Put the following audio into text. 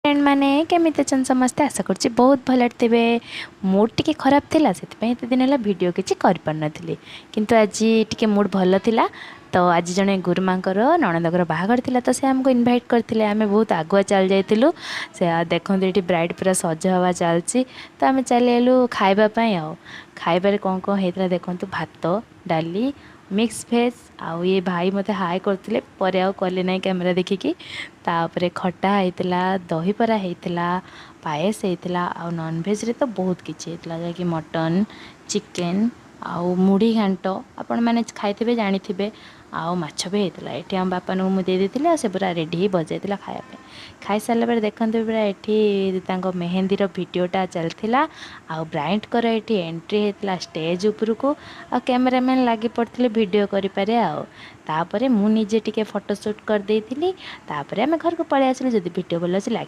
Friend मैंने केमिति अछन समस्ते आशा करछि बहुत भल थे। मूड टिके खराब थिला सेतिपई एते दिन हला वीडियो किछि कर पार नथिली किंतु आज टिके मूड भल थिला। तो आज जने गुरुमांकर नणंदकर बाहागर थिला तो से हमको इनवाइट करथिले। आमे बहुत आगुआ चल जाइतिलु से देखंतु एठी ब्राइड पूरा सज हवा चलछि तो आमे चली आलु खाइबा पई। आ खाइबारे कोन कोन हेतला देखंतु भात डाली मिक्स भेज आउ ये भाई मते हाय करथिले परे आउ कले नै कैमरा देखिकी। तापरे खट्टा हेतला दही परा हेतला पायस हेतला आउ नॉन वेज रे तो बहुत किछि हेतला जे कि मटन चिकेन आउ मुढ़ी घांट आपण माने खाइथिबे जानिथिबे आउ माछ भी हेतला। एठी हम बापा नु मु दे देथिले से पूरा रेडी बजाइतिला खाया पे। खाई सारला बेर देखंतु पूरा एठी तांको मेहंदी रो वीडियोटा चलथिला आउ ब्राइड कर एठी एंट्री हेतला स्टेज ऊपर को आ कैमरामैन लागी पड़थिले वीडियो करि पारे। आउ तापरे मु निजे टिके फोटो शूट कर देइथिली तापरे हम घर को पळे आसिलु। जदि वीडियो भल लाइक